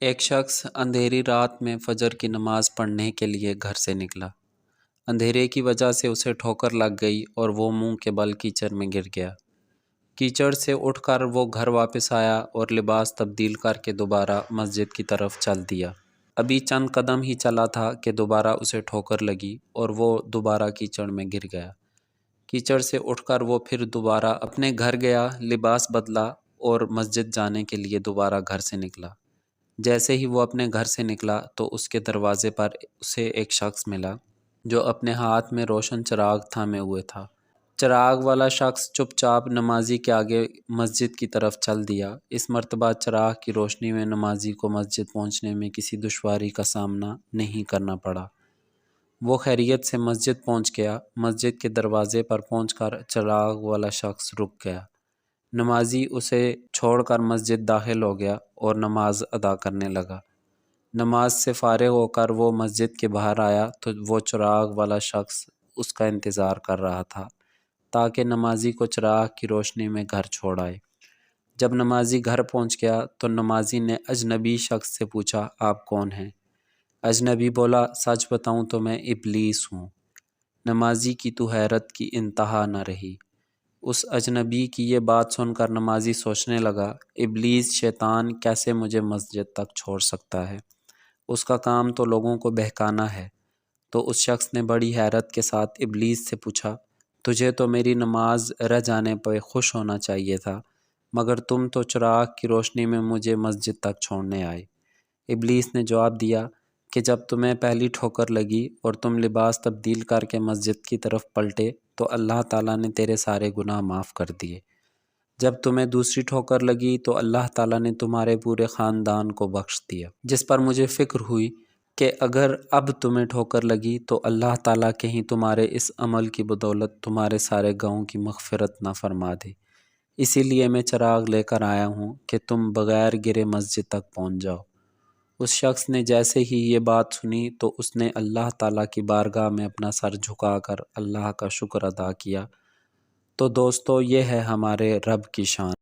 ایک شخص اندھیری رات میں فجر کی نماز پڑھنے کے لیے گھر سے نکلا۔ اندھیرے کی وجہ سے اسے ٹھوکر لگ گئی اور وہ منہ کے بل کیچڑ میں گر گیا۔ کیچڑ سے اٹھ کر وہ گھر واپس آیا اور لباس تبدیل کر کے دوبارہ مسجد کی طرف چل دیا۔ ابھی چند قدم ہی چلا تھا کہ دوبارہ اسے ٹھوکر لگی اور وہ دوبارہ کیچڑ میں گر گیا۔ کیچڑ سے اٹھ کر وہ پھر دوبارہ اپنے گھر گیا، لباس بدلا اور مسجد جانے کے لیے دوبارہ گھر سے نکلا۔ جیسے ہی وہ اپنے گھر سے نکلا تو اس کے دروازے پر اسے ایک شخص ملا جو اپنے ہاتھ میں روشن چراغ تھامے ہوئے تھا۔ چراغ والا شخص چپ چاپ نمازی کے آگے مسجد کی طرف چل دیا۔ اس مرتبہ چراغ کی روشنی میں نمازی کو مسجد پہنچنے میں کسی دشواری کا سامنا نہیں کرنا پڑا۔ وہ خیریت سے مسجد پہنچ گیا۔ مسجد کے دروازے پر پہنچ کر چراغ والا شخص رک گیا۔ نمازی اسے چھوڑ کر مسجد داخل ہو گیا اور نماز ادا کرنے لگا۔ نماز سے فارغ ہو کر وہ مسجد کے باہر آیا تو وہ چراغ والا شخص اس کا انتظار کر رہا تھا تاکہ نمازی کو چراغ کی روشنی میں گھر چھوڑ آئے۔ جب نمازی گھر پہنچ گیا تو نمازی نے اجنبی شخص سے پوچھا، آپ کون ہیں؟ اجنبی بولا، سچ بتاؤں تو میں ابلیس ہوں۔ نمازی کی تو حیرت کی انتہا نہ رہی۔ اس اجنبی کی یہ بات سن کر نمازی سوچنے لگا، ابلیس شیطان کیسے مجھے مسجد تک چھوڑ سکتا ہے؟ اس کا کام تو لوگوں کو بہکانا ہے۔ تو اس شخص نے بڑی حیرت کے ساتھ ابلیس سے پوچھا، تجھے تو میری نماز رہ جانے پہ خوش ہونا چاہیے تھا، مگر تم تو چراغ کی روشنی میں مجھے مسجد تک چھوڑنے آئے۔ ابلیس نے جواب دیا کہ جب تمہیں پہلی ٹھوکر لگی اور تم لباس تبدیل کر کے مسجد کی طرف پلٹے تو اللہ تعالیٰ نے تیرے سارے گناہ معاف کر دیے۔ جب تمہیں دوسری ٹھوکر لگی تو اللہ تعالیٰ نے تمہارے پورے خاندان کو بخش دیا۔ جس پر مجھے فکر ہوئی کہ اگر اب تمہیں ٹھوکر لگی تو اللہ تعالیٰ کہیں تمہارے اس عمل کی بدولت تمہارے سارے گناہوں کی مغفرت نہ فرما دے، اسی لیے میں چراغ لے کر آیا ہوں کہ تم بغیر گرے مسجد تک پہنچ جاؤ۔ اس شخص نے جیسے ہی یہ بات سنی تو اس نے اللہ تعالیٰ کی بارگاہ میں اپنا سر جھکا کر اللہ کا شکر ادا کیا۔ تو دوستو، یہ ہے ہمارے رب کی شان۔